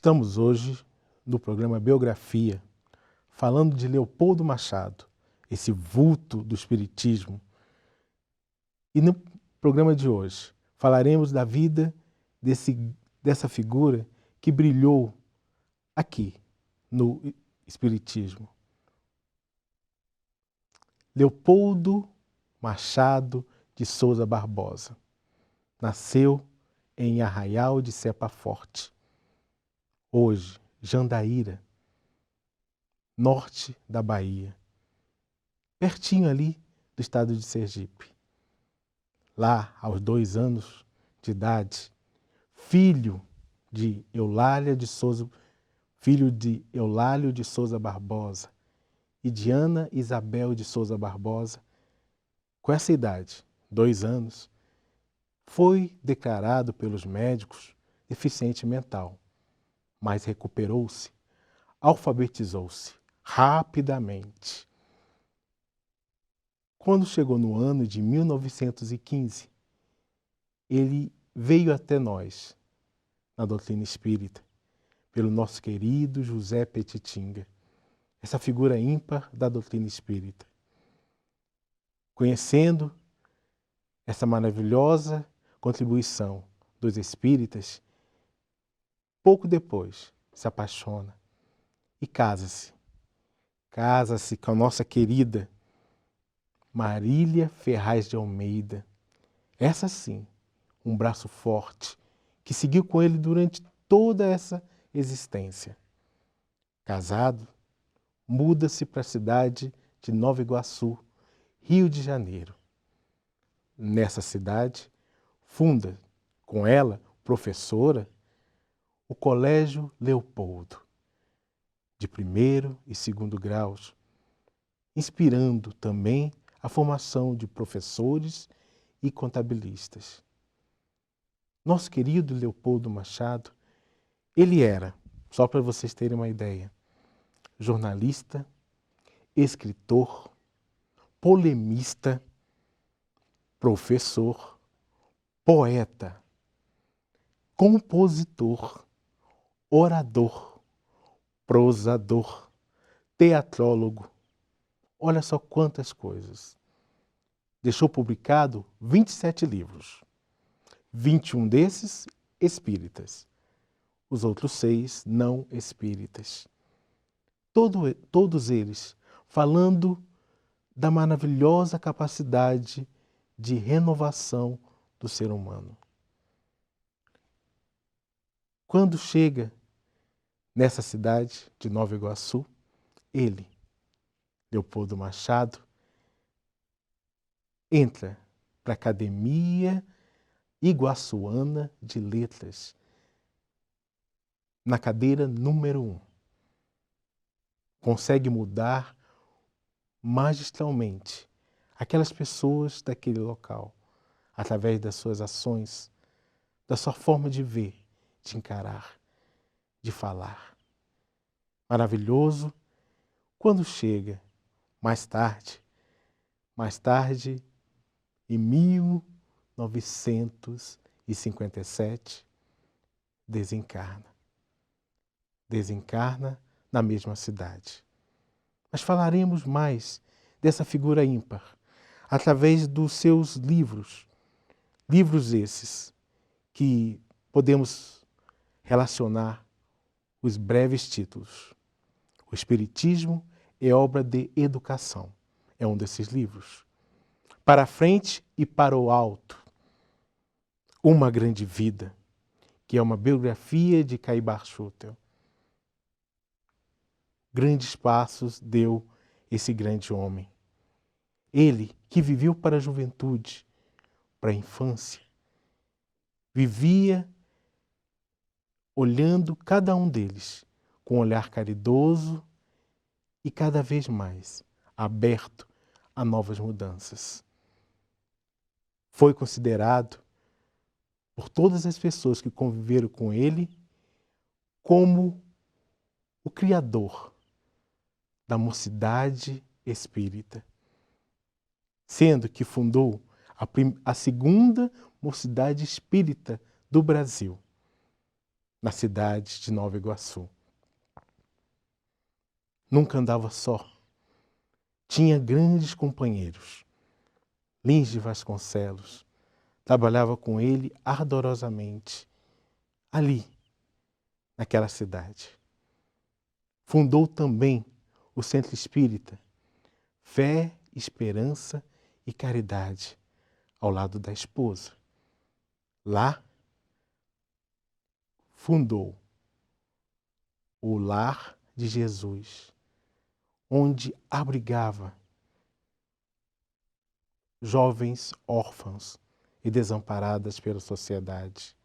Estamos hoje no programa Biografia, falando de Leopoldo Machado, esse vulto do Espiritismo. E no programa de hoje falaremos da vida dessa figura que brilhou aqui no Espiritismo. Leopoldo Machado de Souza Barbosa nasceu em Arraial de Cepa Forte, hoje Jandaíra, norte da Bahia, pertinho ali do estado de Sergipe. Lá, aos 2 anos de idade, filho de Eulálio de Souza Barbosa e de Ana Isabel de Souza Barbosa, com essa idade, 2 anos, foi declarado pelos médicos deficiente mental, mas recuperou-se, alfabetizou-se rapidamente. Quando chegou no ano de 1915, ele veio até nós, na doutrina espírita, pelo nosso querido José Petitinga, essa figura ímpar da doutrina espírita. Conhecendo essa maravilhosa contribuição dos espíritas, pouco depois se apaixona e casa-se. Casa-se com a nossa querida Marília Ferraz de Almeida. Essa sim, um braço forte, que seguiu com ele durante toda essa existência. Casado, muda-se para a cidade de Nova Iguaçu, Rio de Janeiro. Nessa cidade, funda com ela, professora, o Colégio Leopoldo, de 1º e 2º graus, inspirando também a formação de professores e contabilistas. Nosso querido Leopoldo Machado, ele era, só para vocês terem uma ideia, jornalista, escritor, polemista, professor, poeta, compositor, orador, prosador, teatrólogo. Olha só quantas coisas. Deixou publicado 27 livros, 21 desses espíritas, os outros 6 não espíritas. Todos eles falando da maravilhosa capacidade de renovação do ser humano. Quando chega nessa cidade de Nova Iguaçu, ele, Leopoldo Machado, entra para a Academia Iguaçuana de Letras, na cadeira número 1. Consegue mudar magistralmente aquelas pessoas daquele local, através das suas ações, da sua forma de ver, de encarar, de falar. Maravilhoso quando chega, mais tarde, em 1957, desencarna na mesma cidade. Mas falaremos mais dessa figura ímpar, através dos seus livros esses que podemos relacionar os breves títulos. O Espiritismo é obra de educação, é um desses livros. Para a frente e para o alto, uma grande vida, que é uma biografia de Caibar Schutel. Grandes passos deu esse grande homem. Ele que viveu para a juventude, para a infância, vivia olhando cada um deles com um olhar caridoso e cada vez mais aberto a novas mudanças. Foi considerado por todas as pessoas que conviveram com ele como o criador da mocidade espírita, sendo que fundou a segunda mocidade espírita do Brasil, na cidade de Nova Iguaçu. Nunca andava só. Tinha grandes companheiros. Lins de Vasconcelos trabalhava com ele ardorosamente, ali, naquela cidade. Fundou também o Centro Espírita Fé, Esperança e Caridade, ao lado da esposa. Lá, fundou o Lar de Jesus, onde abrigava jovens órfãos e desamparadas pela sociedade.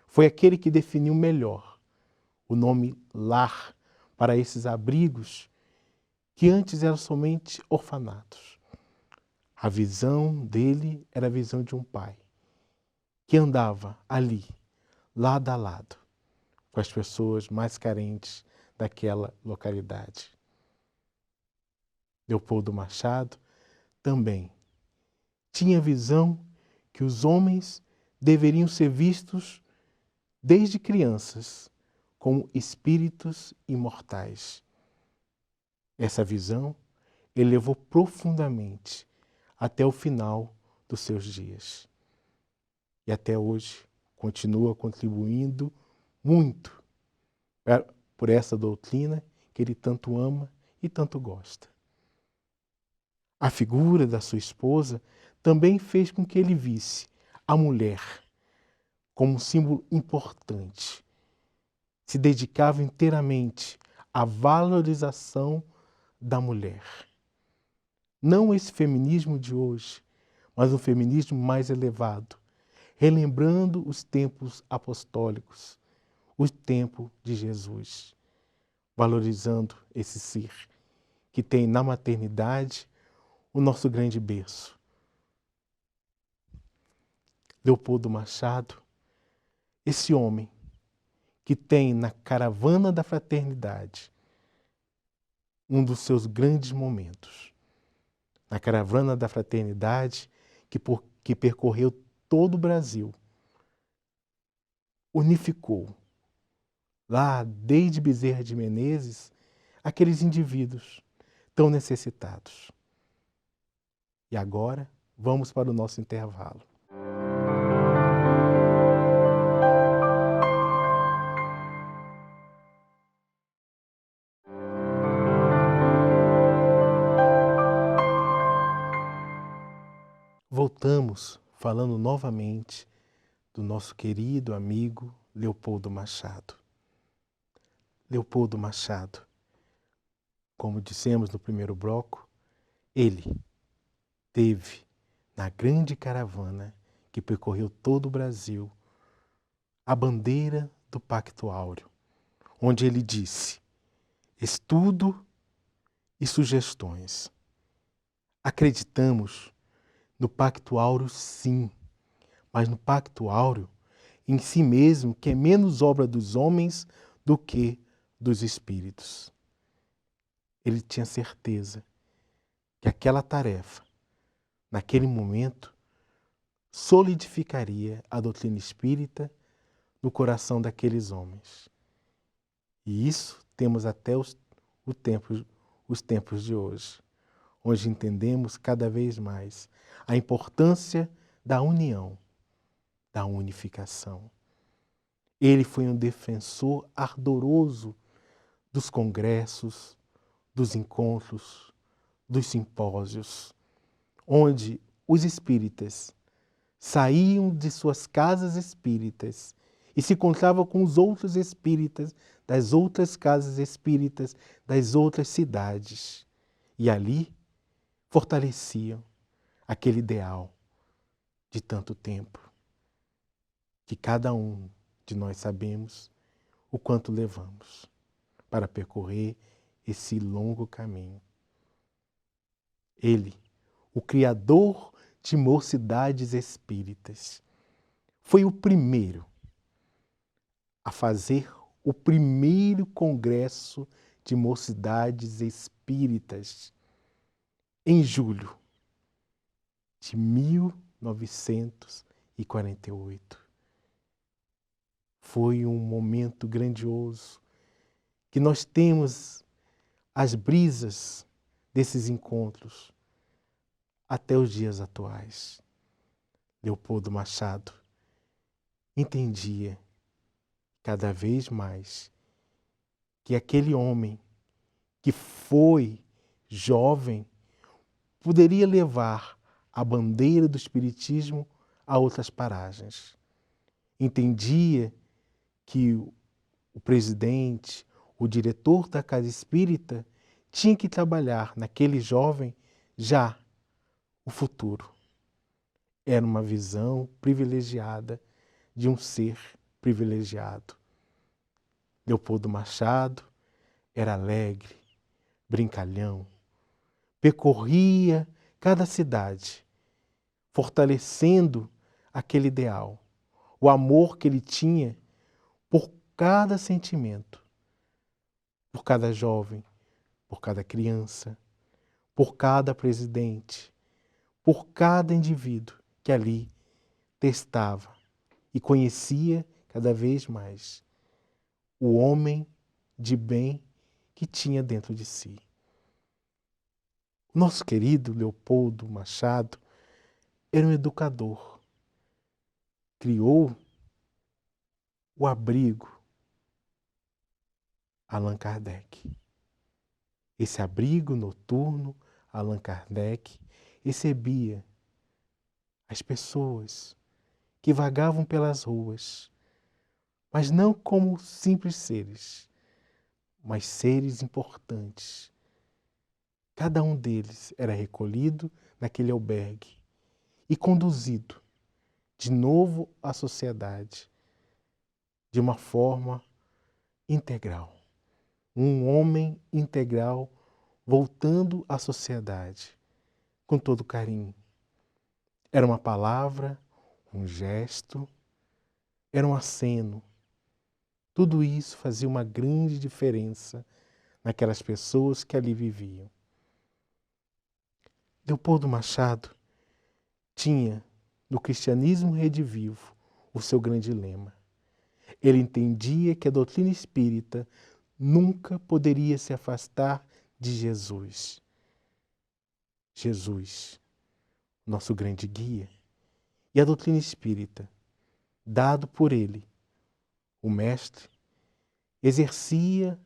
Foi aquele que definiu melhor o nome lar para esses abrigos que antes eram somente orfanatos. A visão dele era a visão de um pai que andava ali, lado a lado, com as pessoas mais carentes daquela localidade. Leopoldo Machado também tinha a visão que os homens deveriam ser vistos desde crianças como espíritos imortais. Essa visão ele levou profundamente até o final dos seus dias. E até hoje continua contribuindo muito por essa doutrina que ele tanto ama e tanto gosta. A figura da sua esposa também fez com que ele visse a mulher como um símbolo importante. Se dedicava inteiramente à valorização da mulher. Não esse feminismo de hoje, mas um feminismo mais elevado, relembrando os tempos apostólicos, o tempo de Jesus, valorizando esse ser que tem na maternidade o nosso grande berço. Leopoldo Machado, esse homem que tem na caravana da fraternidade um dos seus grandes momentos. Na caravana da fraternidade que percorreu todo o Brasil, unificou lá desde Bezerra de Menezes aqueles indivíduos tão necessitados. E agora vamos para o nosso intervalo. Voltamos falando novamente do nosso querido amigo Leopoldo Machado. Leopoldo Machado, como dissemos no primeiro bloco, ele teve na grande caravana que percorreu todo o Brasil a bandeira do Pacto Áureo, onde ele disse: estudo e sugestões. Acreditamos no Pacto Áureo, sim, mas no Pacto Áureo em si mesmo, que é menos obra dos homens do que dos espíritos. Ele tinha certeza que aquela tarefa, naquele momento, solidificaria a doutrina espírita no coração daqueles homens. E isso temos até os tempos de hoje, onde entendemos cada vez mais a importância da união, da unificação. Ele foi um defensor ardoroso dos congressos, dos encontros, dos simpósios, onde os espíritas saíam de suas casas espíritas e se encontravam com os outros espíritas das outras casas espíritas, das outras cidades. E ali fortaleciam aquele ideal de tanto tempo, que cada um de nós sabemos o quanto levamos para percorrer esse longo caminho. Ele, o criador de mocidades espíritas, foi o primeiro a fazer o primeiro congresso de mocidades espíritas em julho de 1948. foi um momento grandioso, que nós temos as brisas desses encontros até os dias atuais. Leopoldo Machado entendia cada vez mais que aquele homem que foi jovem poderia levar a bandeira do espiritismo a outras paragens. Entendia que o presidente, o diretor da casa espírita, tinha que trabalhar naquele jovem já o futuro. Era uma visão privilegiada de um ser privilegiado. Leopoldo Machado era alegre, brincalhão, percorria cada cidade, fortalecendo aquele ideal, o amor que ele tinha por cada sentimento, por cada jovem, por cada criança, por cada presidente, por cada indivíduo que ali testava e conhecia cada vez mais o homem de bem que tinha dentro de si. Nosso querido Leopoldo Machado era um educador. Criou o abrigo Allan Kardec. Esse abrigo noturno, Allan Kardec recebia as pessoas que vagavam pelas ruas, mas não como simples seres, mas seres importantes. Cada um deles era recolhido naquele albergue e conduzido de novo à sociedade de uma forma integral. Um homem integral voltando à sociedade com todo carinho. Era uma palavra, um gesto, era um aceno. Tudo isso fazia uma grande diferença naquelas pessoas que ali viviam. Leopoldo Machado tinha, no cristianismo redivivo, o seu grande lema. Ele entendia que a doutrina espírita nunca poderia se afastar de Jesus. Jesus, nosso grande guia. E a doutrina espírita, dado por ele, o mestre, exercia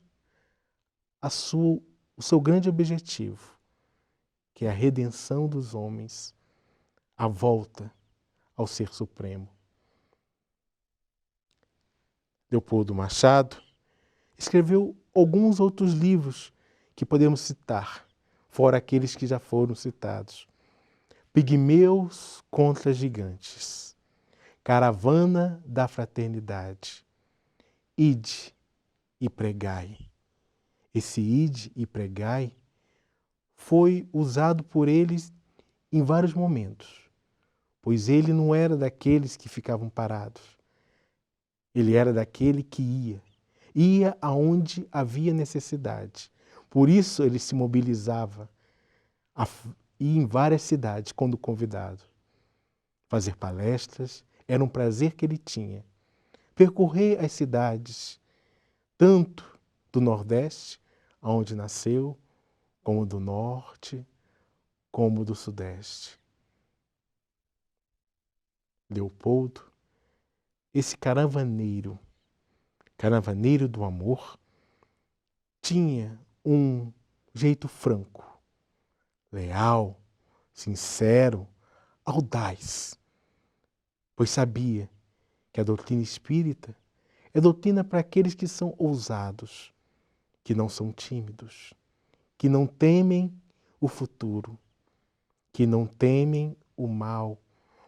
o seu grande objetivo, que é a redenção dos homens, a volta ao Ser Supremo. Leopoldo Machado escreveu alguns outros livros que podemos citar, fora aqueles que já foram citados. Pigmeus contra Gigantes, Caravana da Fraternidade, Ide e Pregai. Esse ide e pregai foi usado por eles em vários momentos, pois ele não era daqueles que ficavam parados. Ele era daquele que ia aonde havia necessidade. Por isso ele se mobilizava a ir em várias cidades quando convidado. Fazer palestras era um prazer que ele tinha. Percorrer as cidades, tanto do Nordeste, onde nasceu, como do Norte, como do Sudeste. Leopoldo, esse caravaneiro do amor, tinha um jeito franco, leal, sincero, audaz, pois sabia que a doutrina espírita é doutrina para aqueles que são ousados, que não são tímidos, que não temem o futuro, que não temem o mal,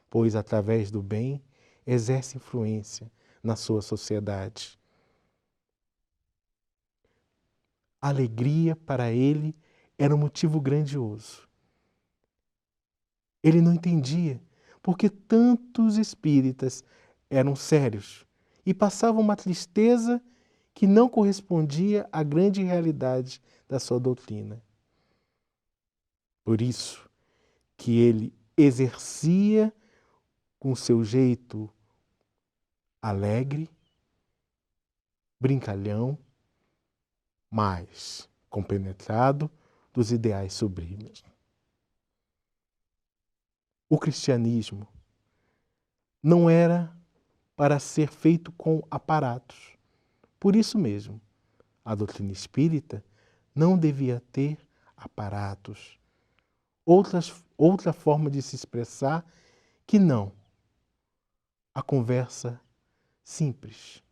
pois através do bem exerce influência na sua sociedade. A alegria para ele era um motivo grandioso. Ele não entendia porque tantos espíritas eram sérios e passavam uma tristeza que não correspondia à grande realidade da sua doutrina. Por isso que ele exercia com seu jeito alegre, brincalhão, mas compenetrado dos ideais sublimes. O cristianismo não era para ser feito com aparatos. Por isso mesmo, a doutrina espírita não devia ter aparatos, outra forma de se expressar que não a conversa simples.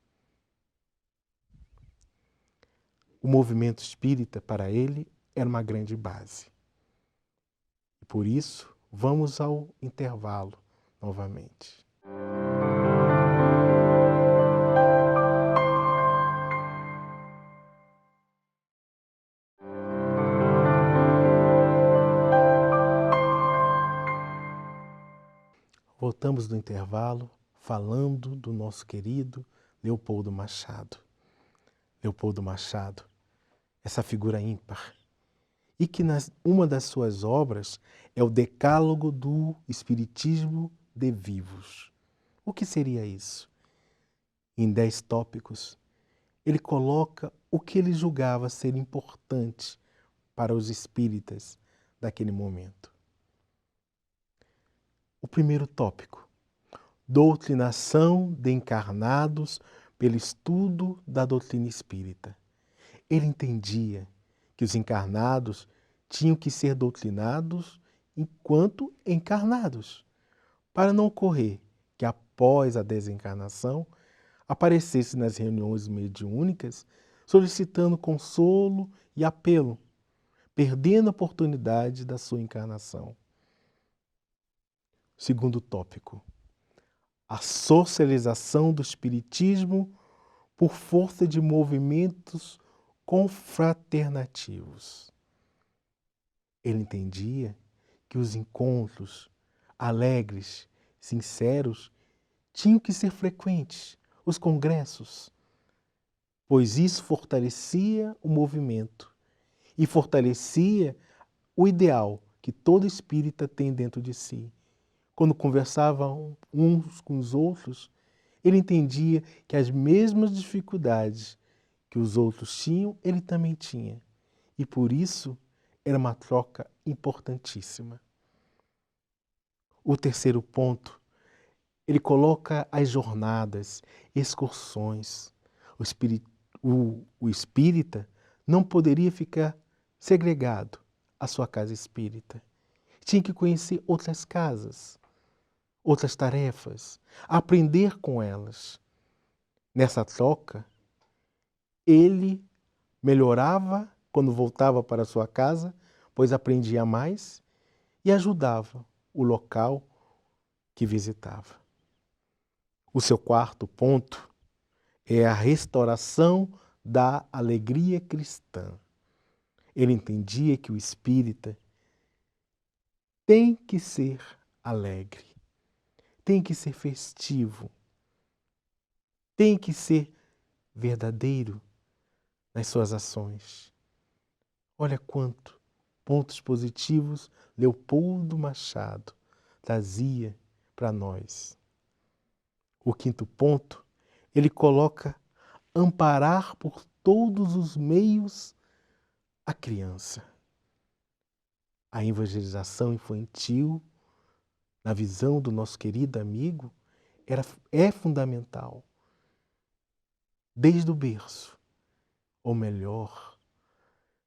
O movimento espírita, para ele, era uma grande base. E por isso, vamos ao intervalo novamente. Voltamos do intervalo falando do nosso querido Leopoldo Machado. Leopoldo Machado, essa figura ímpar, e que uma das suas obras é o Decálogo do Espiritismo de Vivos. O que seria isso? Em 10 tópicos, ele coloca o que ele julgava ser importante para os espíritas daquele momento. O primeiro tópico, doutrinação de encarnados pelo estudo da doutrina espírita. Ele entendia que os encarnados tinham que ser doutrinados enquanto encarnados, para não ocorrer que após a desencarnação aparecesse nas reuniões mediúnicas solicitando consolo e apelo, perdendo a oportunidade da sua encarnação. Segundo tópico, a socialização do espiritismo por força de movimentos confraternativos. Ele entendia que os encontros alegres, sinceros, tinham que ser frequentes, os congressos, pois isso fortalecia o movimento e fortalecia o ideal que todo espírita tem dentro de si. Quando conversavam uns com os outros, ele entendia que as mesmas dificuldades que os outros tinham, ele também tinha. E por isso era uma troca importantíssima. O terceiro ponto, ele coloca as jornadas, excursões. O espírita não poderia ficar segregado à sua casa espírita. Tinha que conhecer outras casas, outras tarefas, aprender com elas. Nessa troca, ele melhorava quando voltava para sua casa, pois aprendia mais e ajudava o local que visitava. O seu quarto ponto é a restauração da alegria cristã. Ele entendia que o espírita tem que ser alegre, tem que ser festivo, tem que ser verdadeiro nas suas ações. Olha quanto pontos positivos Leopoldo Machado trazia para nós. O quinto ponto, ele coloca amparar por todos os meios a criança. A evangelização infantil, na visão do nosso querido amigo, é fundamental. Desde o berço, ou melhor,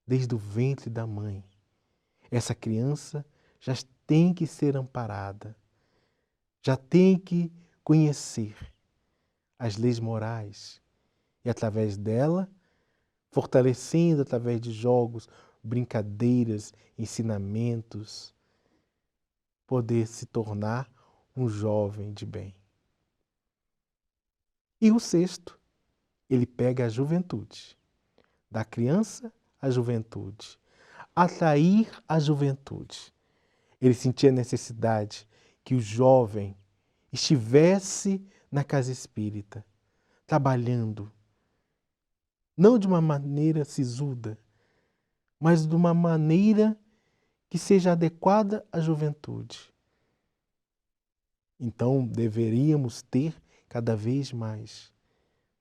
desde o ventre da mãe, essa criança já tem que ser amparada, já tem que conhecer as leis morais e, através dela, fortalecendo através de jogos, brincadeiras, ensinamentos, poder se tornar um jovem de bem. E o sexto, ele pega a juventude, da criança à juventude, atrair a juventude. Ele sentia a necessidade que o jovem estivesse na casa espírita, trabalhando, não de uma maneira sisuda, mas de uma maneira que seja adequada à juventude. Então, deveríamos ter cada vez mais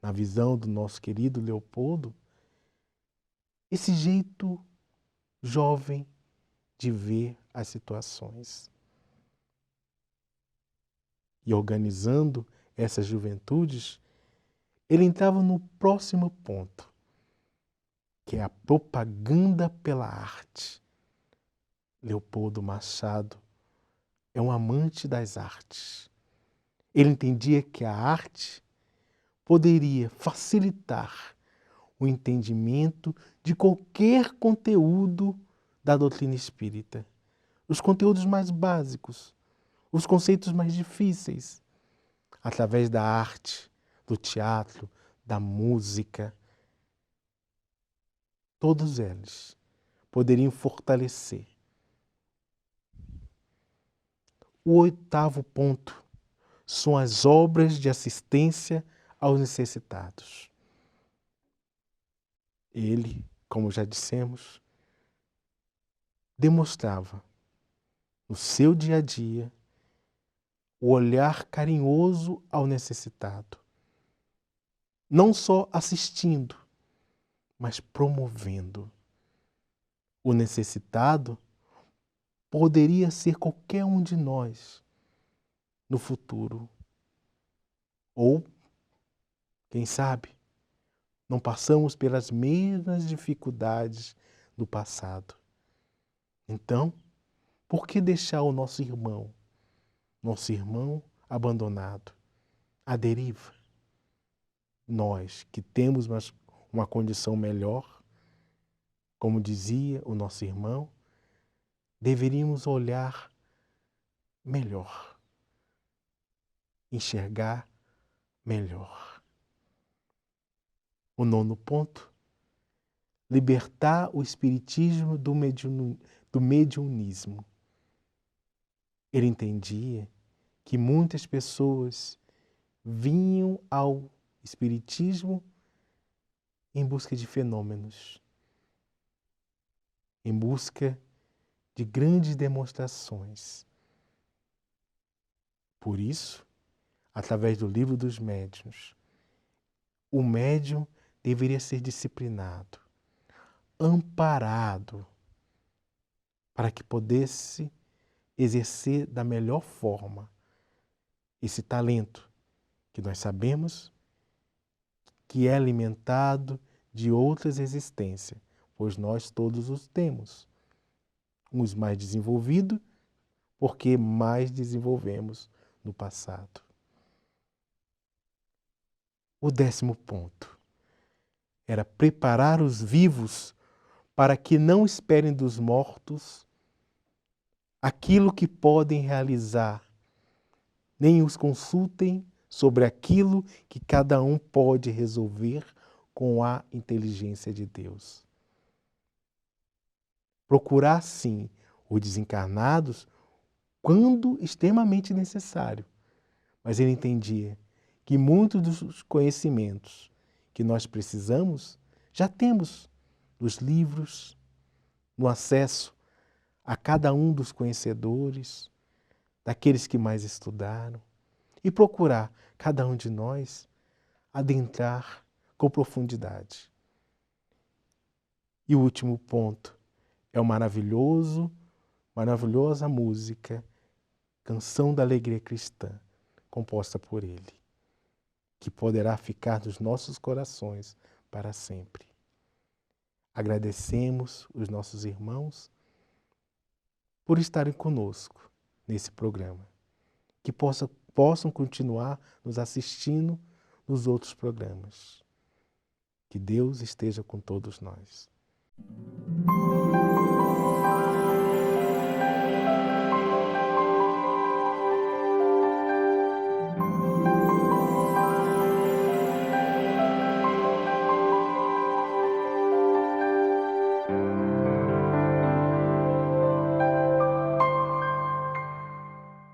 na visão do nosso querido Leopoldo, esse jeito jovem de ver as situações. E organizando essas juventudes, ele entrava no próximo ponto, que é a propaganda pela arte. Leopoldo Machado é um amante das artes. Ele entendia que a arte poderia facilitar o entendimento de qualquer conteúdo da doutrina espírita. Os conteúdos mais básicos, os conceitos mais difíceis, através da arte, do teatro, da música. Todos eles poderiam fortalecer. O 8º ponto são as obras de assistência aos necessitados. Ele, como já dissemos, demonstrava no seu dia a dia o olhar carinhoso ao necessitado, não só assistindo, mas promovendo. O necessitado poderia ser qualquer um de nós no futuro. Ou, quem sabe, não passamos pelas mesmas dificuldades do passado. Então, por que deixar o nosso irmão abandonado, à deriva? Nós que temos uma condição melhor, como dizia o nosso irmão, deveríamos olhar melhor, enxergar melhor. O 9º ponto, libertar o espiritismo do mediunismo. Ele entendia que muitas pessoas vinham ao espiritismo em busca de fenômenos, em busca de grandes demonstrações. Por isso, através do Livro dos Médiuns, o médium deveria ser disciplinado, amparado, para que pudesse exercer da melhor forma esse talento que nós sabemos que é alimentado de outras existências, pois nós todos os temos. Uns mais desenvolvidos, porque mais desenvolvemos no passado. O 10º ponto era preparar os vivos para que não esperem dos mortos aquilo que podem realizar, nem os consultem sobre aquilo que cada um pode resolver com a inteligência de Deus. Procurar, sim, os desencarnados quando extremamente necessário. Mas ele entendia que muitos dos conhecimentos que nós precisamos já temos nos livros, no acesso a cada um dos conhecedores, daqueles que mais estudaram, e procurar cada um de nós adentrar com profundidade. E o último ponto é o maravilhosa música, Canção da Alegria Cristã, composta por ele, que poderá ficar nos nossos corações para sempre. Agradecemos os nossos irmãos por estarem conosco nesse programa, que possam continuar nos assistindo nos outros programas. Que Deus esteja com todos nós.